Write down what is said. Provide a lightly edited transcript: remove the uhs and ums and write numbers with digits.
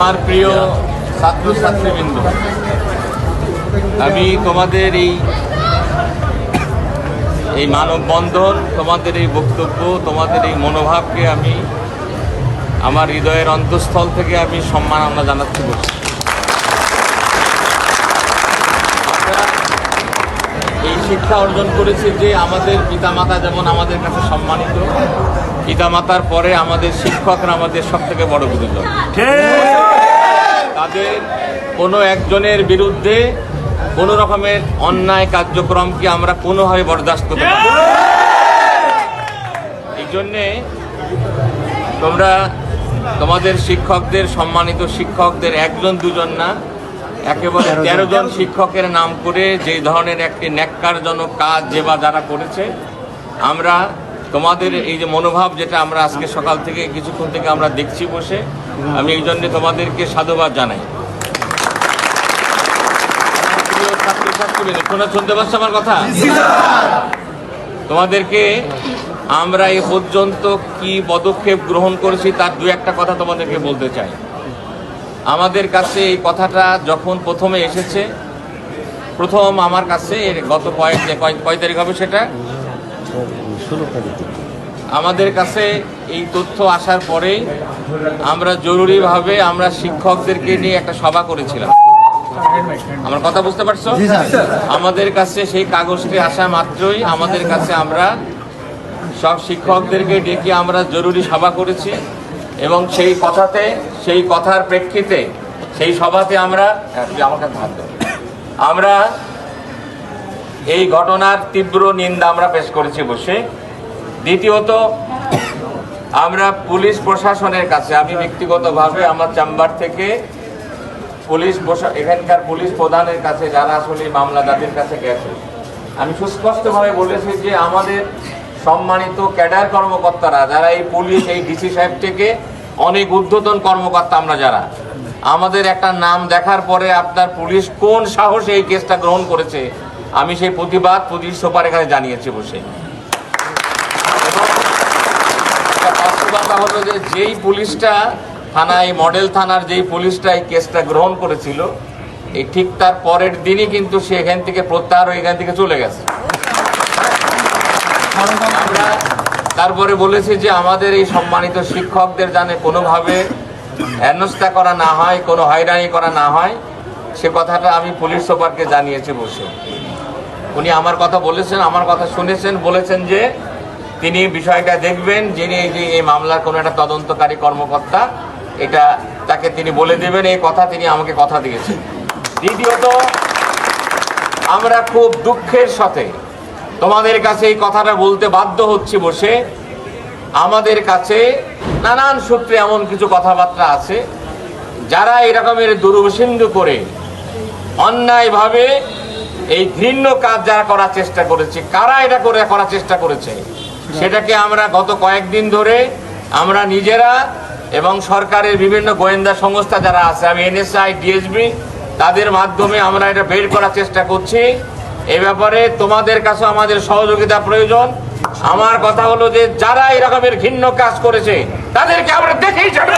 আমার প্রিয় ছাত্রছাত্রীবৃন্দ, আমি তোমাদের এই মানববন্ধন, তোমাদের এই বক্তব্য, তোমাদের এই মনোভাবকে আমি আমার হৃদয়ের অন্তঃস্থল থেকে আমি সম্মান আমরা জানাচ্ছি। আমরা এই শিক্ষা অর্জন করেছি যে আমাদের পিতামাতা যেমন আমাদের কাছে সম্মানিত, পিতামাতার পরে আমাদের শিক্ষকরা আমাদের সব থেকে বড় গুরুজন। তাদের কোনো একজনের বিরুদ্ধে কোনো রকমের অন্যায় কার্যক্রমকে আমরা কোনোভাবে বরদাস্ত করতে পারি না। এই জন্যে তোমরা তোমাদের শিক্ষকদের, সম্মানিত শিক্ষকদের একজন দুজন না, একেবারে 13 জন শিক্ষকের নাম করে যে ধরনের একটি ন্যাক্কারজনক কাজ যে বা যারা করেছে, আমরা তোমাদের এই যে মনোভাব যেটা আমরা আজকে সকাল থেকে কিছুক্ষণ থেকে আমরা দেখছি বসে, আমি এই জন্যে তোমাদেরকে সাধুবাদ জানাই। শুনতে পাচ্ছ আমার কথা? তোমাদেরকে আমরা এ পর্যন্ত কি পদক্ষেপ গ্রহণ করেছি তার দু একটা কথা তোমাদেরকে বলতে চাই। আমাদের কাছে এই কথাটা যখন প্রথমে এসেছে, প্রথম আমার কাছে গত কয় তারিখ হবে সেটা, 16 তারিখ আমাদের কাছে এই তথ্য আসার পরেই আমরা জরুরিভাবে আমরা শিক্ষকদেরকে নিয়ে একটা সভা করেছিলাম। আমার কথা বুঝতে পারছো? আমাদের কাছে সেই কাগজটি আসা মাত্রই আমাদের কাছে আমরা সব শিক্ষকদেরকে ডেকে আমরা জরুরি সভা করেছি এবং সেই কথার প্রেক্ষিতে সেই সভাতে আমরা এই ঘটনার তীব্র নিন্দা আমরা পেশ করেছি বসে। দ্বিতীয়ত, আমরা পুলিশ প্রশাসনের কাছে, আমি ব্যক্তিগতভাবে আমার চেম্বার থেকে এখানকার পুলিশ প্রধানের কাছে, যারা আসলে মামলা তাদের কাছে গেছে, আমি সুস্পষ্টভাবে বলেছি যে আমাদের সম্মানিত ক্যাডার কর্মকর্তারা যারা এই পুলিশ, এই ডিসি সাহেব থেকে অনেক ঊর্ধ্বতন কর্মকর্তা, আমরা যারা, আমাদের একটা নাম দেখার পরে আপনার পুলিশ কোন সাহসে এই কেসটা গ্রহণ করেছে, আমি সেই প্রতিবাদ পুলিশ সুপার এখানে জানিয়েছি বসে। বাস্তবতা হলো যে যেই পুলিশটা থানায়, মডেল থানার যেই পুলিশটা এই কেসটা গ্রহণ করেছিল, এই ঠিক তার পরের দিনই কিন্তু সে এখান থেকে প্রত্যাহার হয়ে এখান থেকে চলে গেছে। আমরা তারপরে বলেছি যে আমাদের এই সম্মানিত শিক্ষকদের জানে কোনোভাবে হেনস্থা করা না হয়, কোনো হয়রানি করা না হয়, সে কথাটা আমি পুলিশ সুপারকে জানিয়েছি বসে। উনি আমার কথা বলেছেন, আমার কথা শুনেছেন, বলেছেন যে তিনি বিষয়টা দেখবেন, যিনি এই মামলার কোনো একটা তদন্তকারী কর্মকর্তা, এটা তাকে তিনি বলে দেবেন, এই কথা তিনি আমাকে কথা দিয়েছেন। দ্বিতীয়ত, আমরা খুব দুঃখের সাথে তোমাদের কাছে এই কথাটা বলতে বাধ্য হচ্ছি বসে, আমাদের কাছে নানান সূত্রে এমন কিছু কথাবার্তা আছে, যারা এরকমের দুর্বিসন্ধু করে অন্যায়ভাবে এই ঘৃণ্য কাজ যারা করার চেষ্টা করেছে, কারা এটা করার চেষ্টা করেছে, সেটাকে আমরা গত কয়েকদিন ধরে আমরা নিজেরা এবং সরকারের বিভিন্ন গোয়েন্দা সংস্থা যারা আছে, আমি এনএসআই, ডিএসবি, তাদের মাধ্যমে আমরা এটা বের করার চেষ্টা করছি। এ ব্যাপারে তোমাদের কাছে আমাদের সহযোগিতা প্রয়োজন। আমার কথা হলো যে যারা এরকমের ঘৃণ্য কাজ করেছে তাদেরকে আমরা দেখেই যাবো।